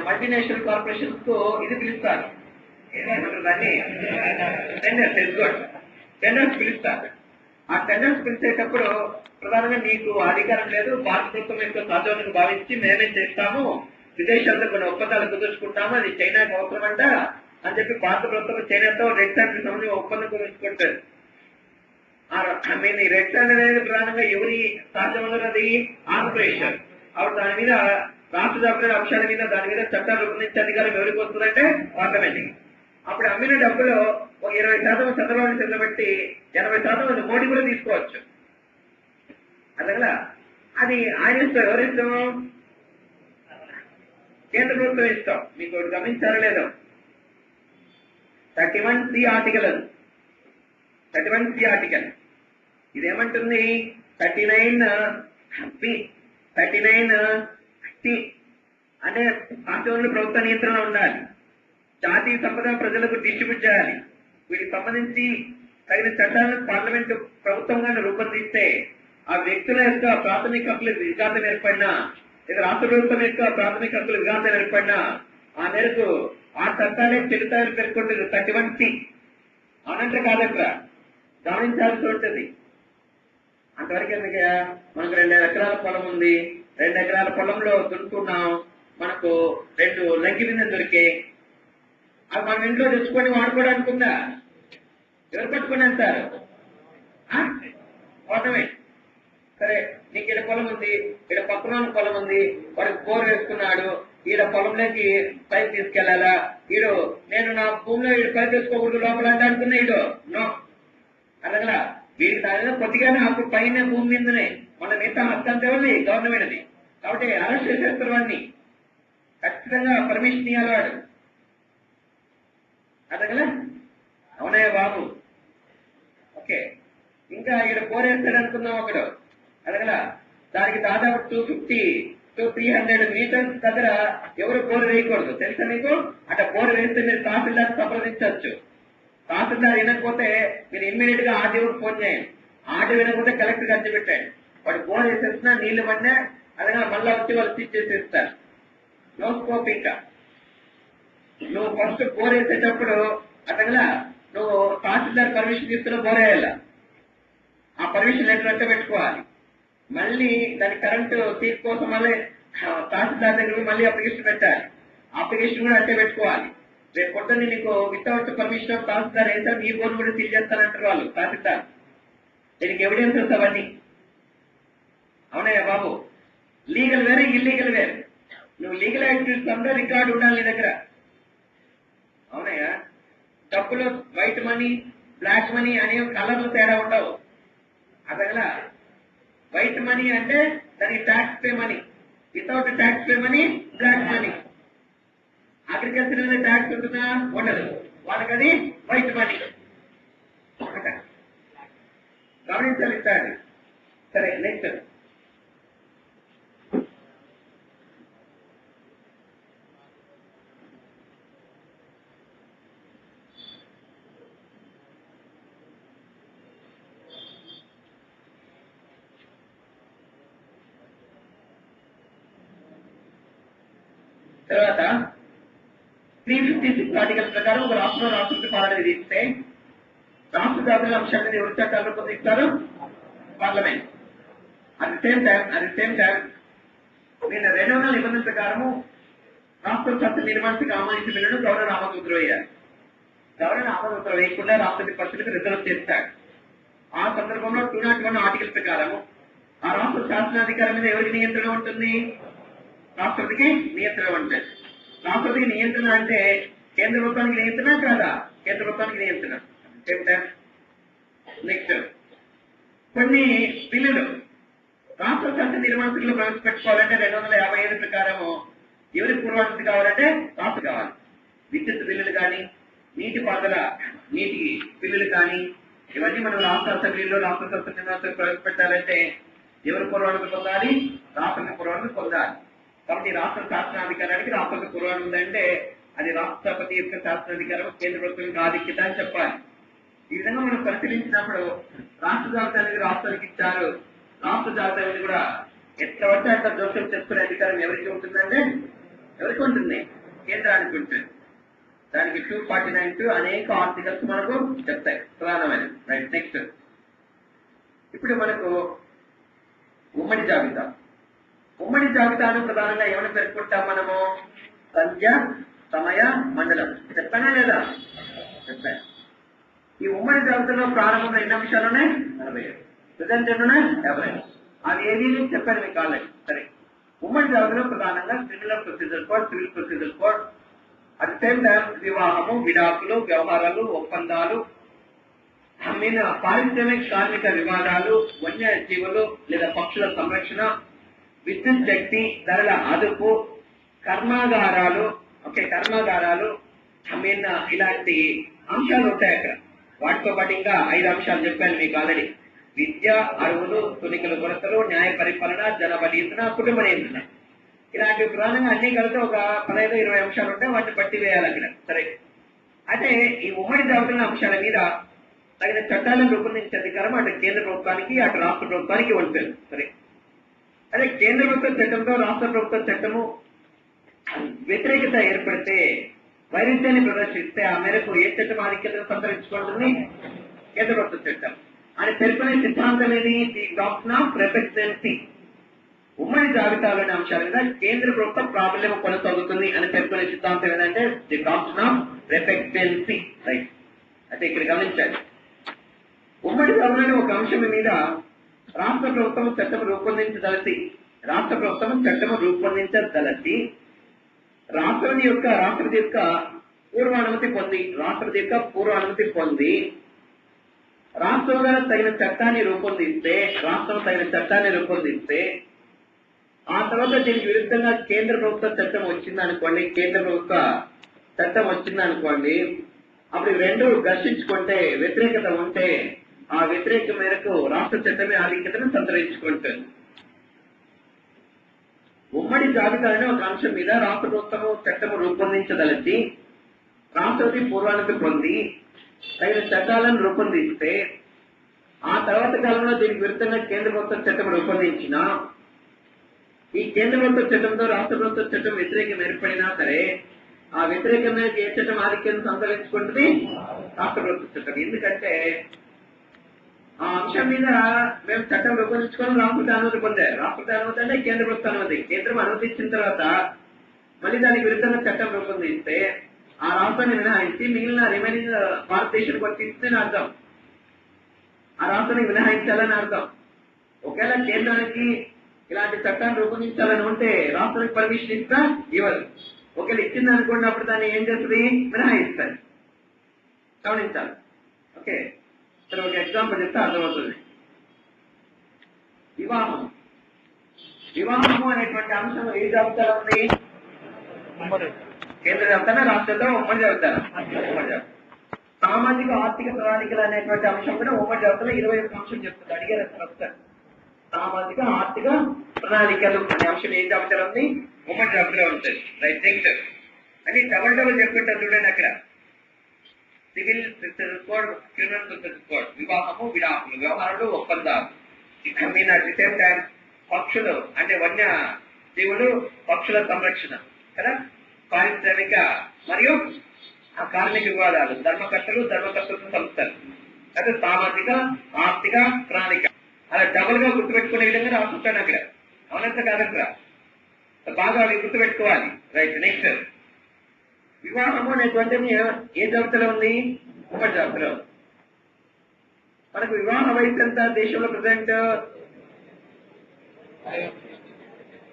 Multinational corporations కు ఇది పిలుస్తారు, దాన్ని టెండర్స్ పిలుస్తారు. ఆ టెండర్స్ పిలిచేటప్పుడు ప్రధానంగా నీకు అధికారం లేదు, భారత ప్రభుత్వం యొక్క సాధ్యాన్ని భావించి మేమే చేస్తాము, విదేశాల్లో కొన్ని ఒప్పందాలు కుదుర్చుకుంటాము, అది చైనాకి అవసరమంట అని చెప్పి భారత ప్రభుత్వం చైనాతో రెడ్ శాండ్ సంబంధించి ఒప్పందం కుదుర్చుకుంటారు. ఈ రెడ్ శాండ్ అనేది ప్రధానంగా ఎవరి సాధ్యం ఉన్నది? ఆంధ్రప్రదేశ్. అప్పుడు దాని మీద రాష్ట్ర జాతీయ అంశాల మీద దాని మీద చట్టాలు రూపొందించే అధికారం ఎవరికి వస్తుందంటే పార్లమెంట్కి. అప్పుడు అమ్మిన డబ్బులో ఒక 20% చంద్రబాబు చెందబెట్టి 80% అది మోడీ కూడా తీసుకోవచ్చు. అదలా అది ఆయన ఇష్టం. ఎవరిష్టం? కేంద్ర ప్రభుత్వం ఇష్టం. మీకు గమనించారో లేదో, 31C ఆర్టికల్, అది 31C ఆర్టికల్ ఇదేమంటుంది? 39C అంటే రాష్ట్రంలో ప్రభుత్వ నియంత్రణ ఉండాలి, జాతీయ సంపద ప్రజలకు డిస్ట్రిబ్యూట్ చేయాలి, వీటికి సంబంధించి తగిన చట్టాలను పార్లమెంటు ప్రభుత్వంగా రూపొందిస్తే ఆ వ్యక్తుల యొక్క ప్రాథమిక హక్కులు విఘాతం ఏర్పడినా లేదా రాష్ట్ర ప్రభుత్వం యొక్క ప్రాథమిక హక్కులు విఘాతం ఏర్పడినా ఆ మేరకు ఆ చట్టాలే చెల్లుతాయని పేర్కొంటుంది 31C. అనంటే కాదక్కడ గమనించాల్సి ఉంటుంది. అంతవరకు ఎందుకయ్యా? మనకు 2 ఎకరాల పొలం ఉంది, 2 ఎకరాల పొలంలో దున్నుకున్నాం, మనకు 2 లంకి బిందెలు దొరికాయి, అది మనం ఇంట్లో తెచ్చుకొని వాడుకోవడానికి ఉందా? ఎవరు పట్టుకొని వెళ్తారు? ఓటమే. సరే, నీకు ఈడ పొలం ఉంది, ఈడ పక్కన పొలం ఉంది, వాడికి బోర్ వేసుకున్నాడు, ఈడ పొలంలోకి పైపు తీసుకెళ్లాలా, ఈడు నేను నా భూమిలో ఈడు పైపు వేసుకోకూడదు లోపల అంటే అనుకున్నా, ఈడు నో అనగలా. వీరికి దాని కొద్దిగానే అప్పుడు పైన భూమి మీదనే మన మిగతా హక్కు అంతే ఉంది గవర్నమెంట్ది. కాబట్టి అరెస్ట్ చేసేస్తారు వాడిని, ఖచ్చితంగా పర్మిషన్ ఇవ్వాలి వాడు. అదగలా? అవునయ్య బాబు. ఓకే, ఇంకా ఇక్కడ బోర్ వేస్తాడు అనుకుందాం ఒకడు, అదగలా. దానికి దాదాపు 250 to 300 మీటర్స్ దగ్గర ఎవరు బోర్ వేయకూడదు, తెలుసా మీకు? అట్లా బోర్ వేస్తే మీరు తహసీల్దార్ సంప్రదించవచ్చు. తహసీల్దార్ వినకపోతే మీరు ఇమ్మీడియట్ గా ఆర్డీఓకి ఫోన్ చేయండి, ఆర్డీఓ వినకపోతే కలెక్టర్ ఖర్చు పెట్టండి. వాడు బోర్ వేసేస్తున్నా నీళ్లు పడినా అదగా మళ్ళా వచ్చి వాళ్ళు స్విచ్ చేసేస్తారు. No scope. ఇంకా నువ్వు ఫస్ట్ బోర్ వేసేటప్పుడు అదగలా నువ్వు తహసీల్దార్ పర్మిషన్ తీసుకున్న బోర్ వేయాల, ఆ పర్మిషన్ లెటర్ అంటే పెట్టుకోవాలి. మళ్ళీ దాని కరెంటు సీట్ కోసం మళ్ళీ తహసీల్దార్ దగ్గర మళ్ళీ అప్లికేషన్ పెట్టాలి, అప్లికేషన్ కూడా అంటే పెట్టుకోవాలి. రేపు పొద్దున్న నీకు వితౌట్ పర్మిషన్ ఆఫ్ తహసీల్దార్ వేసారు, నీ బోర్డు కూడా సీల్ చేస్తానంటారు వాళ్ళు తహసీల్దార్. దీనికి ఎవిడెన్స్ వస్తావన్నీ. అవునయ్యా బాబు. లీగల్ వేరే, ఇల్లీగల్ వేరే. నువ్వు లీగల్ యాక్టివిటీస్ అంతా రికార్డు ఉండాలి నీ దగ్గర. అవునయ్యా. డబ్బులు వైట్ మనీ, బ్లాక్ మనీ అనే కలర్లు తేడా ఉండవు. అదగలా వైట్ మనీ అంటే దానికి tax pay money, without tax pay money black money. Agriculture మీద ట్యాక్స్ ఉంటుందా? ఉండదు, వాళ్ళకి అది వైట్ మనీ. గమనించాలి సార్. సరే, నెక్స్ట్ తర్వాత 356 ఆర్టికల్ ప్రకారం ఒక రాష్ట్రంలో రాష్ట్రపతి పాలన విధిస్తే రాష్ట్ర జాతీయ అంశాన్ని ఎవరి చట్టాలు పొందిస్తారు? Parliament. At the same time నిన్న 200 నిబంధనల ప్రకారము రాష్ట్ర చట్ట నిర్మాణానికి ఆహ్వానించిన బిల్లును గవర్నర్ ఆమోదముద్ర వేయాలి. గవర్నర్ ఆమోదముద్ర వేయకుండా రాష్ట్రపతి పరిస్థితికి రిజర్వ్ చేస్తాడు. ఆ సందర్భంలో 201 ఆర్టికల్ ప్రకారము ఆ రాష్ట్ర శాసనాధికారం మీద ఎవరికి నియంత్రణ ఉంటుంది? రాష్ట్రపతికి నియంత్రణ ఉంటుంది. రాష్ట్రపతికి నియంత్రణ అంటే కేంద్ర ప్రభుత్వానికి నియంత్రణ కాదా? కేంద్ర ప్రభుత్వానికి నియంత్రణ. నెక్స్ట్ కొన్ని బిల్లులు రాష్ట్ర చట్ట నిర్మాణంలో ప్రవేశపెట్టుకోవాలంటే 255 ప్రకారము ఎవరి పూర్వానుమతి కావాలంటే రాష్ట్ర కావాలి. విద్యుత్ బిల్లులు కానీ, నీటిపారుదల నీటి బిల్లులు కానీ ఇవన్నీ మనం రాష్ట్ర అసెంబ్లీలో రాష్ట్ర చట్ట నిర్మాణంలో ప్రవేశపెట్టాలంటే ఎవరు పూర్వానుమతి పొందాలి? రాష్ట్ర పూర్వానుమతి పొందాలి. కాబట్టి రాష్ట్ర శాసనాధికారానికి రాష్ట్ర పూర్వానుమతి ఉందంటే అది రాష్ట్రపతి యొక్క శాసనాధికారం కేంద్ర ప్రభుత్వానికి ఆధిక్యత అని చెప్పాలి. ఈ విధంగా మనం పరిశీలించినప్పుడు రాష్ట్ర జాబితానికి రాష్ట్రానికి ఇచ్చారు, రాష్ట్ర జాబితా కూడా ఎట్లా పడితే అట్లా జోక్యం చేసుకునే అధికారం ఎవరికి ఉంటుందంటే ఎవరికి ఉంటుంది? కేంద్రానికి ఉంటుంది. దానికి 249 అనేక ఆర్టికల్స్ మనకు చెప్తాయి ప్రధానమైన. రైట్, నెక్స్ట్ ఇప్పుడు మనకు ఉమ్మడి జాబితా. ఉమ్మడి జాబితాను ప్రధానంగా ఏమైనా పేర్కొంటాం మనము? సంఖ్య, సమయ, మండలం. చెప్పానా లేదా? చెప్పాను. ఈ ఉమ్మడి జాబితాలో ప్రారంభంలో ఎన్ని అంశాలు ఉన్నాయి? 47. ప్రజెంట్ ఎన్ని ఉన్నాయి? 50. అది ఏది చెప్పాను మీకు ఆల్రెడీ. సరే, ఉమ్మడి జాబితాలో ప్రధానంగా criminal procedure code, civil procedure code, at the same time వివాహము, విడాకులు, వ్యవహారాలు, ఒప్పందాలు, పారిశ్రామిక కార్మిక వివాదాలు, వన్యజీవులు లేదా పక్షుల సంరక్షణ, విద్యుత్ శక్తి ధరల అదుపు, కర్మాగారాలు, కర్మాగారాలు, ఇలాంటి అంశాలు ఉంటాయి అక్కడ. వాటితో పాటు ఇంకా 5 అంశాలు చెప్పాను మీకు ఆల్రెడీ. విద్య, అరువులు, తునికల కొరతలు, న్యాయ పరిపాలన, జనాభా నియంత్రణ, కుటుంబ నియంత్రణ. ఇలాంటి ప్రధానంగా అన్ని కలిసి ఒక 15-20 అంశాలు ఉంటాయి. వాటిని పట్టి వేయాలి అక్కడ. సరే, అయితే ఈ ఉమ్మడి జాబితా అంశాల మీద తగిన చట్టాలను రూపొందించే అధికారం అటు కేంద్ర ప్రభుత్వానికి, అటు రాష్ట్ర ప్రభుత్వానికి ఉంటుంది. సరే, అదే కేంద్ర ప్రభుత్వ చట్టంతో రాష్ట్ర ప్రభుత్వ చట్టము వ్యతిరేకత ఏర్పడితే, వైరుధ్యాన్ని ప్రదర్శిస్తే ఆ మేరకు ఏ చట్టం ఆధిక్యతను సంతరించుకుంటుంది? కేంద్ర ప్రభుత్వ చట్టం. అని పేర్కొనే సిద్ధాంతం ఏది? The doctrine of repugnancy. ఉమ్మడి జాబితాలోని అంశాల మీద కేంద్ర ప్రభుత్వం ప్రాబల్యం కొనసాగుతుంది అని పేర్కొనే సిద్ధాంతం ఏంటంటే ది డాక్ట్రిన్ ఆఫ్ రెపెక్టెన్సీ. రైట్, అయితే ఇక్కడ గమనించాలి, ఉమ్మడి జాబితాలోని ఒక అంశం మీద రాష్ట్ర ప్రభుత్వం చట్టం రూపొందించదలసి రాష్ట్రపతి యొక్క పూర్వానుమతి పొంది రాష్ట్రం తగిన చట్టాన్ని రూపొందిస్తే ఆ తర్వాత దీనికి విరుద్ధంగా కేంద్ర ప్రభుత్వ చట్టం వచ్చిందనుకోండి, అప్పుడు రెండు ఘర్షించుకుంటే, వ్యతిరేకత ఉంటే, ఆ వ్యతిరేక మేరకు రాష్ట్ర చట్టమే ఆధిక్యతను సంతరించుకుంటుంది. ఉమ్మడి జాబితాలోని ఒక అంశం మీద రాష్ట్ర ప్రభుత్వము చట్టము రూపొందించదలచి రాష్ట్రపతి పూర్వానుమతి పొంది తగిన చట్టాలను రూపొందిస్తే ఆ తర్వాత కాలంలో దీనికి విరుద్ధంగా కేంద్ర ప్రభుత్వ చట్టం రూపొందించిన ఈ కేంద్ర ప్రభుత్వ చట్టంతో రాష్ట్ర ప్రభుత్వ చట్టం వ్యతిరేకం ఏర్పడినా సరే ఆ వ్యతిరేకమైన ఏ చట్టం ఆధిక్యం సంతరించుకుంటుంది? రాష్ట్ర ప్రభుత్వ చట్టం. ఎందుకంటే ఆ అంశం మీద మేము చట్టం రూపొందించుకొని రాష్ట్రపతి అనుమతి పొందారు. రాష్ట్రపతి అనుమతి అంటే కేంద్ర ప్రభుత్వ అనుమతి. కేంద్రం అనుమతించిన తర్వాత మళ్ళీ దానికి విరుద్ధంగా చట్టం రూపొందిస్తే ఆ రాష్ట్రాన్ని మినహాయించి మిగిలిన రిమైనింగ్ భారతదేశానికి వర్తిస్తుందని అర్థం. ఆ రాష్ట్రాన్ని మినహాయించాలని అర్థం. ఒకవేళ కేంద్రానికి ఇలాంటి చట్టాన్ని రూపొందించాలని ఉంటే రాష్ట్రానికి పర్మిషన్ ఇస్తా ఇవ్వదు. ఒకవేళ ఇచ్చింది అనుకోండి, అప్పుడు దాన్ని ఏం చేస్తుంది? మినహాయిస్తారు. గమనించాలి. ఓకే, సరే, ఒక ఎగ్జాంపుల్ చెప్తే అర్థమవుతుంది. వివాహము అనేటువంటి అంశం ఏ జాబితాలో ఉంది? కేంద్ర జాబితానా, రాష్ట్రంలో ఉమ్మడి జాబితానా? ఉమ్మడి జాబితా. సామాజిక ఆర్థిక ప్రణాళికలు అనేటువంటి అంశం కూడా ఉమ్మడి జాబితాలో 21 అంశం చెప్తుంది. అడిగారు వస్తారు. సామాజిక ఆర్థిక ప్రణాళికలు అనే అంశం ఏ జాబితాలో ఉంది? ఉమ్మడి జాబితాలో ఉంటుంది. రైట్, నెక్స్ట్ అని డబల్ చెప్పుకుంటారు చూడండి అక్కడ. Civil procedure code, criminal procedure code, వివాహము, విడాకులు, వ్యవహారాలు, ఒప్పందాలు. పక్షులు అంటే వన్య జీవులు, పక్షుల సంరక్షణ కదా, పారిశ్రామిక మరియు కార్మిక వివాదాలు, ధర్మకర్తలు సంస్థలు, అదే సామాజిక ఆర్థిక ప్రణాళిక. అలా డబుల్ గా గుర్తుపెట్టుకునే విధంగా రాసుకుంటాను అక్కడ. అవునంత కాదక్కడ బాగా అవి గుర్తుపెట్టుకోవాలి. రైట్, నెక్స్ట్ వివాహము అనేటువంటి ఏ జాబితాలో ఉంది? ఉమ్మడి జాబితాలో. మనకు వివాహ వయసు ఎంత దేశంలో ప్రజెంట్?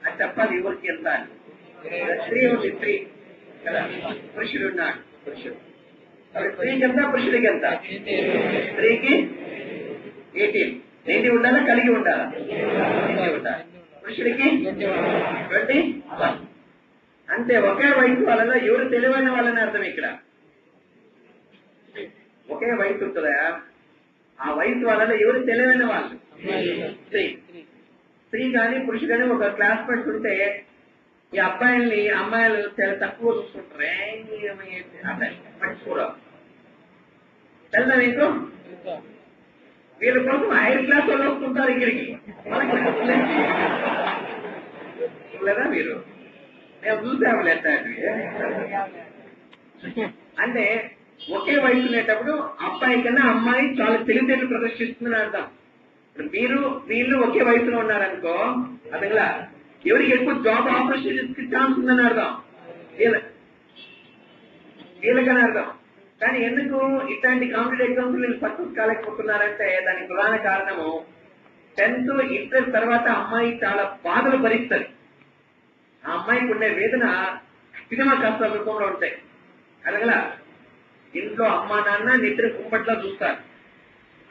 అది చెప్పాలి ఎవరికి ఎంత అని. స్త్రీ ఉంది, స్త్రీ కదా, పురుషుడు ఉన్నాడు. స్త్రీకి ఎంత, పురుషుడికి ఎంత? స్త్రీకి 18 ఉండాలా, కలిగి ఉండాలా? పురుషుడికి 21. అంటే ఒకే వయసు వాళ్ళలో ఎవరు తెలివైన వాళ్ళని అర్థం. ఇక్కడ ఒకే వయసు ఉంటుందా? ఆ వయసు వాళ్ళలో ఎవరు తెలివైన వాళ్ళు? స్త్రీ కానీ పురుషుడు కానీ ఒక క్లాస్ పెట్టుకుంటే ఈ అమ్మాయిలు చాలా తక్కువ చూసుకుంటారు. పట్టించుకోవడం తెలుసా మీకు? వీళ్ళ కోసం 5 క్లాస్ వాళ్ళు వస్తుంటారు ఇక్కడికి. లేదా మీరు మేము చూసాము ఎట్లాంటివి. అంటే ఒకే వయసు ఉండేటప్పుడు అబ్బాయి కన్నా అమ్మాయి చాలా తెలివితేటలు ప్రదర్శిస్తుందని అర్థం. ఇప్పుడు వీళ్ళు ఒకే వయసులో ఉన్నారనుకో, అదలా ఎవరికి ఎక్కువ జాబ్ ఆపర్చునిటీస్ ఛాన్స్ ఉందని అర్థం, వీళ్ళకని అర్థం. కానీ ఎందుకు ఇట్లాంటి కాంపిటేటివ్ ఎగ్జామ్స్ వీళ్ళు సక్సెస్ కాలేకపోతున్నారంటే దానికి ప్రధాన కారణము 10th ఇంటర్ తర్వాత అమ్మాయి చాలా బాధలు భరిస్తుంది. ఆ అమ్మాయికి ఉండే వేదన సినిమా కష్టాల రూపంలో ఉంటాయి. అలాగలా ఇంట్లో అమ్మా నాన్న నిద్ర కుంపట్లా చూస్తారు.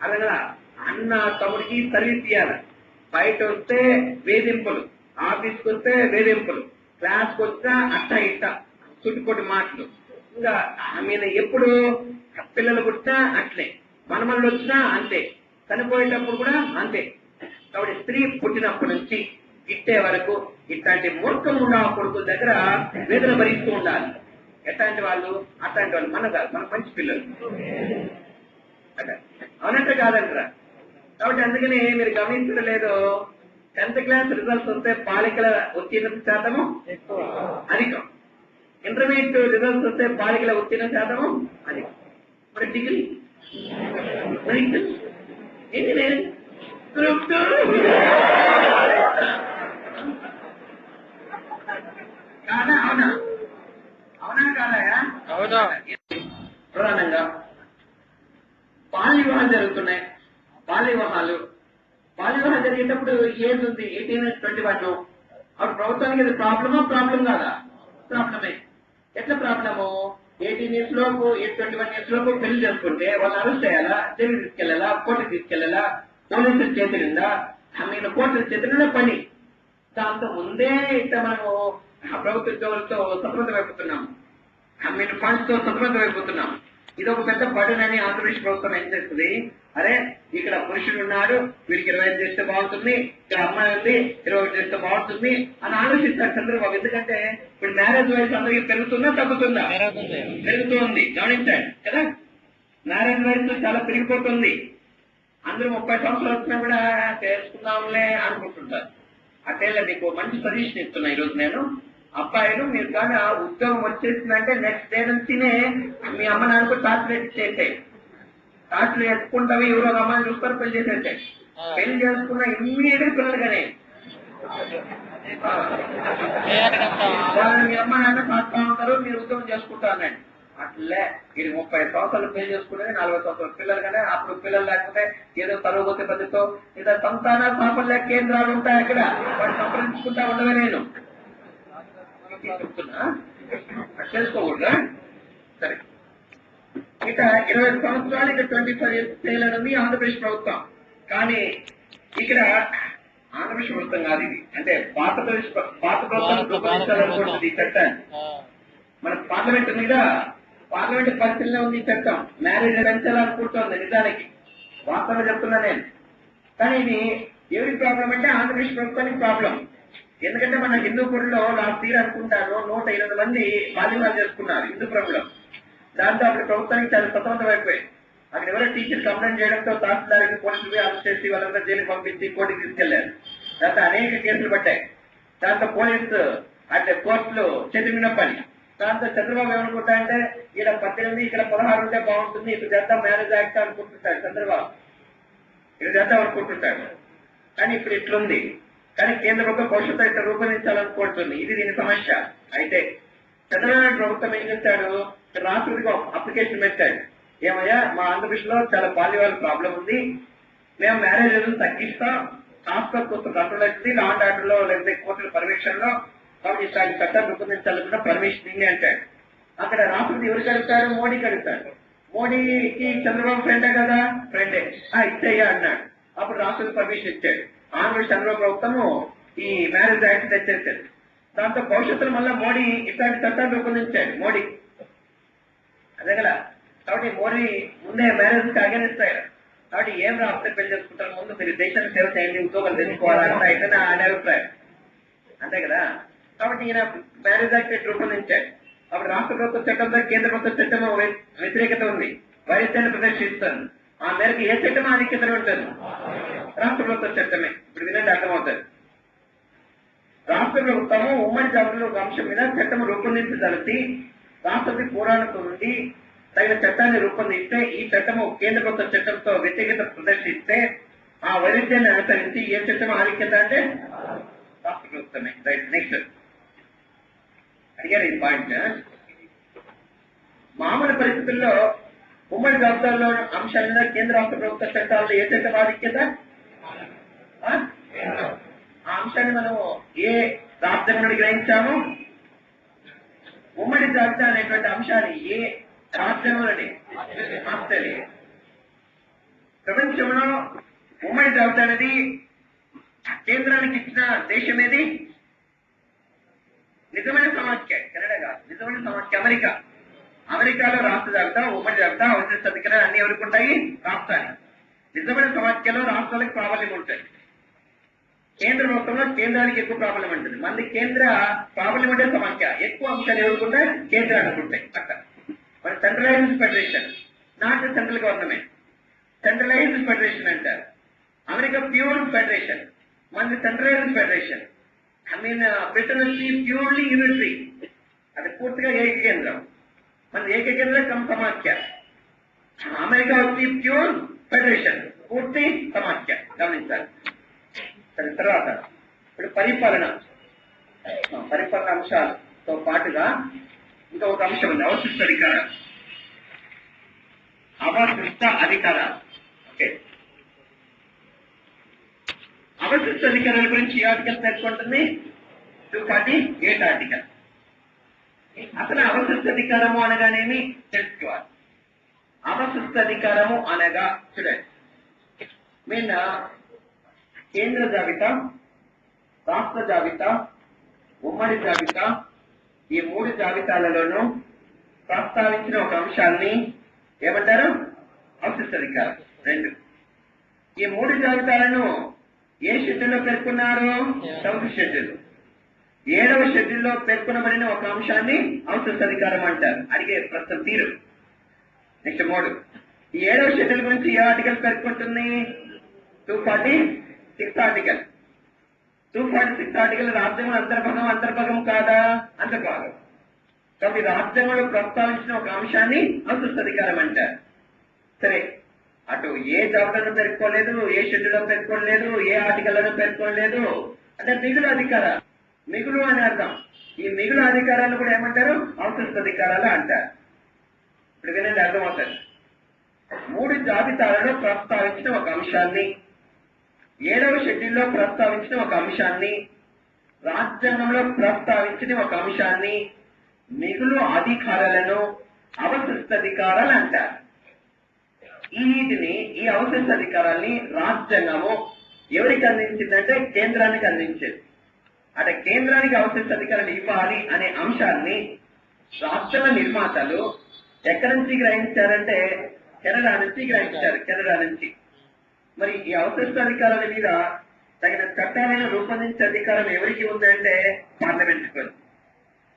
అలాగలా అన్న తమ్ముడికి సర్వీస్ ఇయ్యాలి. బయట వస్తే వేధింపులు, ఆఫీస్కి వస్తే వేధింపులు, క్లాస్కి వస్తే అట్ట ఇట్ట చుట్టుకొట్టి మాటలు. ఇంకా ఆమె ఎప్పుడు పిల్లలు పుట్టినా అట్లే, మనమల్ని వచ్చినా అంతే, చనిపోయేటప్పుడు కూడా అంతే. కాబట్టి స్త్రీ పుట్టినప్పటి నుంచి ఇట్టే వరకు ఇట్లాంటి మూర్ఖం ఉన్న కొడుకుల దగ్గర వేదన భరిస్తూ ఉండాలి. ఎట్లాంటి వాళ్ళు? అట్లాంటి వాళ్ళు మన కాదు, మన మంచి పిల్లలు అవునంటే కాదంటారా. కాబట్టి అందుకని మీరు గమనించడం లేదు, 10th క్లాస్ రిజల్ట్స్ వస్తే బాలికల ఉత్తీర్ణ శాతము అధికం, ఇంటర్మీడియట్ రిజల్ట్స్ వస్తే బాలికల ఉత్తీర్ణ శాతము అధికం. మరి డిగ్రీ ఇంజనీరింగ్ కాదా? అవునా? అవునా కాదాయా? అవునా. ప్రధానంగా బాల్య వివాహాలు జరుగుతున్నాయి. బాల్య వివాహాలు జరిగేటప్పుడు ఏజ్ ఉంది 18-21. అప్పుడు ప్రభుత్వానికి ఇది ప్రాబ్లం కాదా? ప్రాబ్లమే. ఎట్లా ప్రాబ్లము? 18 years లోపు 21 years లోపు పెళ్లి చేసుకుంటే వాళ్ళు అరెస్ట్ చేయాలా, జైలు తీసుకెళ్లాలా, కోర్టుకు తీసుకెళ్లాలా, పోలీసుల చేతులుందా, మీరు కోర్టుల చేతులున్న పని. దాంతో ముందే ఇట్లా మనము ప్రభుత్వ ఉద్యోగులతో సతమతమైపోతున్నాం, మీరు ఫండ్స్ తో సతమతమైపోతున్నాం. ఇది ఒక పెద్ద బర్డెన్ అని ఆంధ్రప్రదేశ్ ప్రభుత్వం ఏం చేస్తుంది, అరే ఇక్కడ పురుషుడు ఉన్నాడు, వీడికి 25 చేస్తే బాగుంటుంది, ఇక్కడ అమ్మాయి ఉంది 21 చేస్తే బాగుంటుంది అని ఆలోచిస్తారు చంద్రబాబు. ఎందుకంటే ఇప్పుడు మ్యారేజ్ వయసు అందరికీ పెరుగుతుందా తగ్గుతుందా? పెరుగుతుంది. గమనించండి కదా, మ్యారేజ్ వయసు చాలా పెరిగిపోతుంది. అందరూ 30 సంవత్సరాలు వచ్చినా కూడా చేసుకుందాంలే అనుకుంటుంటారు. అట్లా మీకు మంచి సజెషన్ ఇస్తున్నా ఈరోజు నేను. అబ్బాయిలు మీరు కానీ ఉద్యోగం వచ్చేసిందంటే నెక్స్ట్ డే నుంచినే మీ అమ్మ నాన్నకు టార్చర్ చేసే, టార్చర్ ఎత్తుకుంటావి, ఎవరో ఒక అమ్మాయిని చూసుకొని పెళ్లి చేసేస్తే, పెళ్లి చేసుకున్న ఇమ్మీడియట్ పిల్లలు కానీ మీ అమ్మ నాన్న కాస్తా ఉంటారు, మీరు ఉద్యోగం చేసుకుంటారండి. అట్లే ఇది 30 సంవత్సరాలు పెళ్లి చేసుకునేది 40 సంవత్సరాలు పిల్లలు కానీ, అప్పుడు పిల్లలు లేకపోతే ఏదో తరుగుబోతే పద్ధతితో ఏదో సంతాన సాఫల్య కేంద్రాలు ఉంటాయి, అక్కడ వాడు సంప్రదించుకుంటా ఉండవే. నేను చెప్తున్నా చేసుకోకూడదా? సరే, ఇక 20 సంవత్సరాలు ఇక 25 years చేయాలన్నది ఆంధ్రప్రదేశ్ ప్రభుత్వం. కానీ ఇక్కడ ఆంధ్రప్రదేశ్ ప్రభుత్వం కాదు ఇది, అంటే పాత ప్రభుత్వం రూపొందించాలనుకుంటుంది ఈ చట్టాన్ని. మన పార్లమెంట్ మీద పార్లమెంట్ పరిశీలన ఉంది ఈ చట్టం. మ్యారేజ్ పెంచాలనుకుంటోంది నిజానికి, వాస్తవంగా చెప్తున్నా నేను. కానీ ఇది ఎవరికి ప్రాబ్లం అంటే ఆంధ్రప్రదేశ్ ప్రభుత్వానికి ప్రాబ్లం. ఎందుకంటే మన హిందూపురంలో లాస్ట్ ఇయర్ అనుకుంటారు 108 మంది బాల్యవివాహాలు చేసుకున్నారు హిందూపురంలో. దాంతో అప్పుడు ప్రభుత్వానికి చాలా స్వతంత్రం అయిపోయింది. అక్కడ ఎవరో టీచర్ కంప్లైంట్ చేయడంతో తహసీల్దార్కి పోలీసులు అరెస్ట్ చేసి వాళ్ళంతా జైలుకి పంపించి కోర్టుకి తీసుకెళ్లారు. దాంతో అనేక కేసులు పడ్డాయి. దాంతో పోలీసు అంటే కోర్టులు చేతిమిన పని. దాంతో చంద్రబాబు ఏమనుకుంటా అంటే ఇక్కడ 18 ఇక్కడ 16 ఉంటే బాగుంటుంది, ఇటు చేద్దాం మ్యారేజ్ యాక్ట్ అనుకుంటుంటాడు చంద్రబాబు, ఇటు చేద్దాం అనుకుంటుంటాడు. కానీ ఇప్పుడు ఇట్లుంది. కానీ కేంద్ర ప్రభుత్వం భవిష్యత్తు ఇట్లా రూపొందించాలనుకుంటుంది. ఇది దీని సమస్య. అయితే చంద్రబాబు ప్రభుత్వం ఏం చేశాడు, రాష్ట్రపతికి అప్లికేషన్ పెట్టాడు. ఏమయ్యా, మా ఆంధ్రప్రదేశ్ లో చాలా బాల్యవాళ్ళ ప్రాబ్లం ఉంది, మేము మ్యారేజ్ తగ్గిస్తాం, ట్రాన్స్ఫర్ కోసం కంట్రోల్ అవుతుంది, లా అండ్ ఆర్డర్ లో లేకపోతే కోర్టుల పర్యవేక్షణలో, కాబట్టి ఇట్లాంటి చట్టాలు రూపొందించాలనుకున్న పర్మిషన్ ఇన్ని అంటాడు. అక్కడ రాష్ట్రపతి ఎవరికి అడుగుతాడు? మోడీకి అడుగుతాడు. మోడీకి చంద్రబాబు ఫ్రెండే కదా, ఫ్రెండే, ఇచ్చేయ్యా అన్నాడు. అప్పుడు రాష్ట్రపతి పర్మిషన్ ఇచ్చాడు. ఆంధ్రప్రదేశ్ చంద్రబాబు ప్రభుత్వము ఈ మ్యారేజ్ యాక్ట్ తెచ్చేసాడు. దాంతో భవిష్యత్తులో మళ్ళా మోడీ ఇట్లాంటి చట్టాలు రూపొందించాడు మోడీ, అదే కదా. కాబట్టి మోడీ ముందే మ్యారేజ్ కి అగేనిస్ట్ అయ్యారు. కాబట్టి ఏం రాస్తే పెళ్లి చేసుకుంటారు, ముందు మీరు దేశానికి సేవ చేయండి, ఉద్యోగాలు తెచ్చుకోవాలంటే అయితే నా అభిప్రాయం, అంతే కదా. కాబట్టి ఈయన మ్యారేజ్ యాక్ట్ రూపొందించాడు. అప్పుడు రాష్ట్ర ప్రభుత్వ చట్టంతో కేంద్ర ప్రభుత్వ చట్టం వ్యతిరేకత ఉంది, వైరుధ్యాన్ని ప్రదర్శిస్తుంది. ఆ మేరకు ఏ చట్టం ఆధిక్యత ఉంటుంది? రాష్ట్ర ప్రభుత్వ చట్టమే. ఇప్పుడు వినండి, అర్థమవుతుంది. రాష్ట్ర ప్రభుత్వము ఉమ్మడి జాబితాలో ఒక అంశం మీద చట్టం రూపొందించదలిచి రాష్ట్రపతి పురాణకు నుండి తగిన చట్టాన్ని రూపొందిస్తే ఈ చట్టము కేంద్ర ప్రభుత్వ చట్టంతో వ్యతిరేకత ప్రదర్శిస్తే ఆ వైరుధ్యాన్ని అనుసరించి ఏ చట్టం ఆధిక్యత అంటే రాష్ట్ర ప్రభుత్వమే. రైట్, నెక్స్ట్ అడిగారు ఈ పాయింట్. మామూలు పరిస్థితుల్లో ఉమ్మడి జాబితాలో అంశాల మీద కేంద్ర రాష్ట్ర ప్రభుత్వ చట్టాల్లో ఏ చట్టం ఆధిక్యత? ఆ అంశాన్ని మనం ఏ రాష్ట్రం నుండి గ్రహించాము? ఉమ్మడి జాబితా అనేటువంటి అంశాన్ని ఏ రాష్ట్రంలోని ఆస్ట్రేలియా. ప్రపంచంలో ఉమ్మడి జాబితా అనేది కేంద్రానికి ఇచ్చిన దేశం ఏది? నిజమైన సమాఖ్య కెనడా కాదు, నిజమైన సమాఖ్య అమెరికా. అమెరికాలో రాష్ట్ర జాబితా, ఉమ్మడి జాబితా, అవశిష్ట అధికారాలు అన్ని ఎవరికి ఉంటాయి? రాష్ట్రానికి. నిజమైన సమాఖ్యలో రాష్ట్రాలకు ప్రాబల్యం ఉంటుంది. కేంద్ర ప్రభుత్వంలో కేంద్రానికి ఎక్కువ ప్రాబల్యం ఉంటుంది. మనది కేంద్ర ప్రాబల్యం అంటే సమాఖ్య, ఎక్కువ అంశాలు ఎవరుకుంటే కేంద్రానికి ఉంటాయి. అక్కడ మన centralised federation, not central government, centralised federation అంటారు. అమెరికా ప్యూర్ ఫెడరేషన్, మనది centralised federation. I mean Britain వచ్చి ప్యూర్లీ యూనిటరీ, అది పూర్తిగా ఏకకేంద్రం. మన ఏకకేంద్రం సమాఖ్య. అమెరికా వచ్చి ప్యూర్ ఫెడరేషన్, పూర్తి సమాఖ్య. గమనించాలి. సరే, తర్వాత ఇప్పుడు పరిపాలన అంశాలతో పాటుగా ఇంకా ఒక అంశం ఉంది, అవశిష్ట అధికారం. అవశిష్ట అధికారాలు. ఓకే, అవశిష్ట అధికారాల గురించి ఏ ఆర్టికల్ పేర్కొంటుంది? 248 ఆర్టికల్. అసలు అవశిష్ట అధికారము అనగానేమి తెలుసుకోవాలి. అవశిష్ట అధికారము అనగా చూడండి, మీన్ కేంద్ర జాబితా, రాష్ట్ర జాబితా, ఉమ్మడి జాబితా, ఈ 3 జాబితాలలోనూ ప్రస్తావించిన ఒక అంశాన్ని ఏమంటారు? అవశిష్ట అధికారం. 2. ఈ 3 జాబితాలను ఏ షెడ్యూల్లో పేర్కొన్నారు? 7వ షెడ్యూల్. 7వ షెడ్యూల్లో పేర్కొనబడిన ఒక అంశాన్ని అవశిష్ట అధికారం అంటారు. అడిగే ప్రశ్న తీరు. నెక్స్ట్ 3, ఈ 7వ షెడ్యూల్ గురించి ఏ ఆర్టికల్ పేర్కొంటుంది? 246 ఆర్టికల్. 246 ఆర్టికల్ రాజ్యాంగం అంతర్భాగం కాదా? అంతర్భాగం. కాబట్టి రాజ్యాంగంలో ప్రస్తావించిన ఒక అంశాన్ని అవశిష్ట అధికారం అంటారు. సరే, అటు ఏ జాబితాలో పేర్కోలేదు, ఏ షెడ్యూల్లో పేర్కొనలేదు, ఏ ఆర్టికల్లోనూ పేర్కొనలేదు. అంటే మిగులు అధికారాలు, మిగులు అని అర్థం. ఈ మిగులు అధికారాలు కూడా ఏమంటారు? అవశిష్ట అధికారాలు అంటారు. ఇప్పుడు వినండి, అర్థమవుతుంది. 3 జాబితాలలో ప్రస్తావించిన ఒక అంశాన్ని, 7వ షెడ్యూల్లో ప్రస్తావించిన ఒక అంశాన్ని, రాజ్యాంగంలో ప్రస్తావించిన ఒక అంశాన్ని, మిగులు అధికారాలను అవశిష్ట అధికారాలు అంటారు. ఈ అవశిష్ట అధికారాన్ని రాజ్యాంగము ఎవరికి అందించిందంటే కేంద్రానికి అందించేది. అంటే కేంద్రానికి అవశిష్ట అధికారాన్ని ఇవ్వాలి అనే అంశాన్ని రాష్ట్రాల నిర్మాతలు ఎక్కడి నుంచి గ్రహించారంటే కెనడా నుంచి గ్రహించారు. కెనడా నుంచి. మరి ఈ అవశిష్ట అధికారాల మీద తగిన చట్టాలను రూపొందించే అధికారం ఎవరికి ఉందంటే పార్లమెంట్కి ఉంది.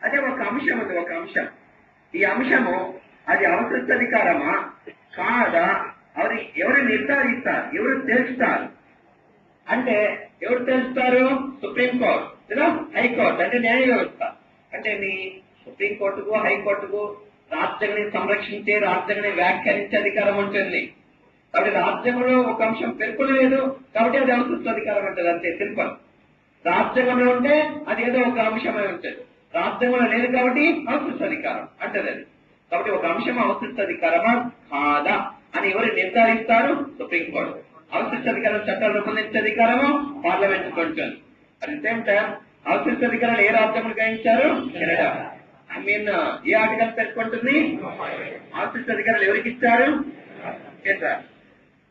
అదే ఒక అంశం ఉంది, ఒక అంశం. ఈ అంశము అది అవశిష్ట అధికారమా కాదా ఎవరు నిర్ధారిస్తారు, ఎవరు తెలుస్తారు అంటే ఎవరు తెలుస్తారు? సుప్రీంకోర్టు, హైకోర్టు అంటే న్యాయ వ్యవస్థ. అంటే మీ సుప్రీంకోర్టుకు, హైకోర్టుకు రాజ్యాంగాన్ని సంరక్షించే, రాజ్యాంగాన్ని వ్యాఖ్యానించే అధికారం ఉంటుంది. కాబట్టి రాజ్యాంగంలో ఒక అంశం పేర్కొనలేదు కాబట్టి అది అవశిష్ట అధికారం ఉంటుంది. అంతే, సింపుల్. రాజ్యాంగంలో ఉంటే అది ఏదో ఒక అంశమై ఉంటుంది, రాజ్యాంగంలో లేదు కాబట్టి అవశిష్ట అధికారం అంటది అది. కాబట్టి ఒక అంశం అవశిష్ట అధికారమా కాదా అని ఎవరు నిర్ధారిస్తారు? సుప్రీంకోర్టు. అవశిష్ట అధికారం చట్టాలు రూపొందించే అధికారము పార్లమెంట్ ఉంటుంది. అట్ ది సేమ్ టైం అవశిష్ట అధికారాలు ఏ రాజ్యాంగం గ్రహించారు? Canada. I mean A article పేర్కొంటుంది? అవశిష్ట అధికారాలు ఎవరికి ఇచ్చారు? కేంద్ర.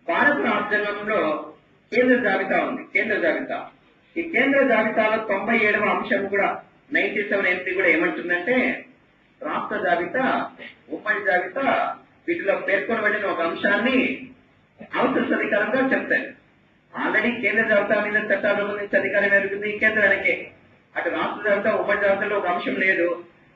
భారత రాజ్యాంగంలో కేంద్ర జాబితా ఉంది, కేంద్ర జాబితా. ఈ కేంద్ర జాబితాలో 97వ అంశం కూడా 97 ఎంట్రీ కూడా ఏమంటుందంటే రాష్ట్ర జాబితా, ఉమ్మడి జాబితా వీటిలో పేర్కొనబడిన ఒక అంశాన్ని అవశిష్ట అధికారంగా చెప్తారు. ఆల్రెడీ కేంద్ర జాబితా మీద చట్టాలు రూపొందించే అధికారం జరుగుతుంది కేంద్రానికే. అటు రాష్ట్ర జాబితా, ఉమ్మడి జాబితాలో ఒక అంశం లేదు,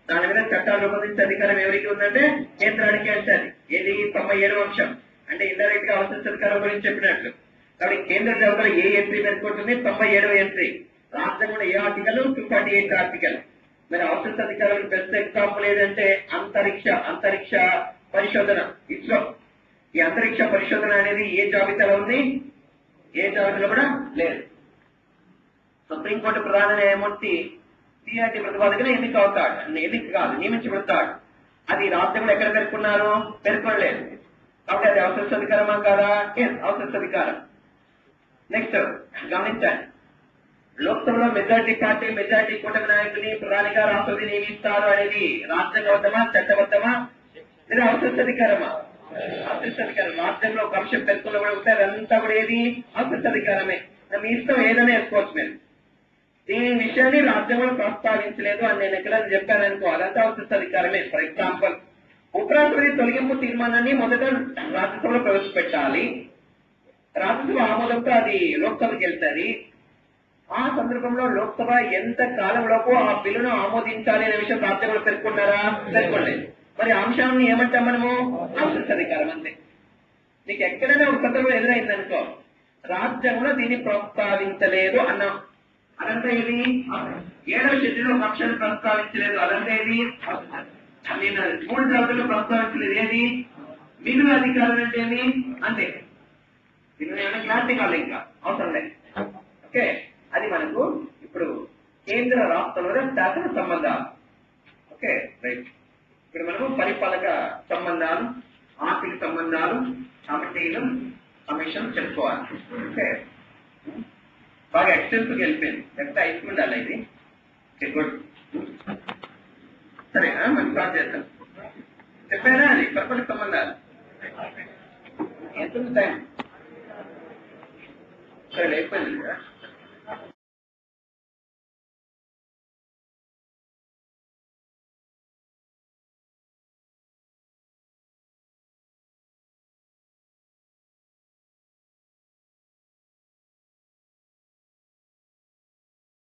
దాని మీద చట్టాలు రూపొందించే అధికారం ఎవరికి ఉందంటే కేంద్రానికి అంటారు. ఏది? 97వ అంశం. అంటే ఇండైరెక్ట్ గా అవశిష్ట అధికారం గురించి చెప్పినట్లు. కాబట్టి కేంద్ర జాబితాలో ఏ ఎంట్రీ పేర్కొంటుంది? 97వ ఎంట్రీ. రాజ్యాంగంలో ఏ ఆర్టికల్ 248 ఆర్టికల్. మరి అవసర అధికారులకు బెస్ట్ ఎగ్జాంపుల్ ఏదంటే అంతరిక్ష పరిశోధన, ఇస్రో. ఈ అంతరిక్ష పరిశోధన అనేది ఏ జాబితాలో ఉంది? ఏ జాబితాలో కూడా లేదు. సుప్రీంకోర్టు ప్రధాన న్యాయమూర్తి సిఆర్టీ ప్రతిపాదకన నియమించబడతాడు. అది రాజ్యాంగంలో ఎక్కడ పేర్కొన్నారు? పేర్కొనలేదు. కాబట్టి అది అవసర అధికారమా కాదా? అవసర అధికారం. నెక్స్ట్ గమనించండి, లోక్సభలో మెజార్టీ కూటమి నాయకుని ప్రధానిగా రాష్ట్రపతి నియమిస్తారు అనేది రాజ్యాంగబద్ధమా, చట్టబద్ధమా, లేదా అవసర అధికారమా? అవసర అధికారం. రాజ్యాంగంలో ఒక అంశం పేర్కొనబడి అదంతా కూడా ఏది? అవసర అధికారమే. మీ ఇష్టం ఏదైనా వేసుకోవచ్చు మీరు. ఈ విషయాన్ని రాజ్యాంగంలో ప్రస్తావించలేదు అని నేను ఎక్కడైనా చెప్పాననుకో, అదంతా అవసర అధికారమే. ఫర్ ఎగ్జాంపుల్, ఉపరాష్ట్రపతి తొలగింపు తీర్మానాన్ని మొదట రాజ్యసభలో ప్రవేశపెట్టాలి. రాజ్యసభ ఆమోదంతో అది లోక్సభకి వెళ్తుంది. ఆ సందర్భంలో లోక్సభ ఎంత కాలంలోపు ఆ బిల్లును ఆమోదించాలి అనే విషయం రాజ్యాంగంలో పేర్కొన్నారా? పేర్కొనలేదు. మరి అంశాన్ని ఏమంటాం మనము? అవసర అధికారం అంతే. నీకు ఎక్కడైనా ఒక సందర్భం ఎదురైందనుకో, రాజ్యాంగంలో దీన్ని ప్రస్తావించలేదు అన్నాం, అదంతా ఏది? 7వ షెడ్యూల్లో ఒక అంశాన్ని ప్రస్తావించలేదు, అదంతా ఏది? నేను 3 జాబితాలో ప్రస్తావించలేదు, ఏది? మిగులు అధికారం అంటే ఏమి? అంతే. దీని క్లారిటీ కాదు, ఇంకా అవసరం లేదు. ఓకే, అది మనకు ఇప్పుడు కేంద్ర రాష్ట్రంలో శాసన సంబంధాలు. Okay right. ఇప్పుడు మనము పరిపాలక సంబంధాలు, ఆర్థిక సంబంధాలు, కమిటీలు, కమిషన్ చెప్పుకోవాలి. ఓకే, బాగా ఎక్స్టెన్సివ్గా వెళ్ళిపోయింది. ఎంత అయిపోయిండాలి ఇది. Okay good. సరే మనం స్టార్ట్ చేద్దాం. చెప్పారా అది పరిపాలక సంబంధాలు? ఎంత టైం? సరే అయిపోయింది కదా.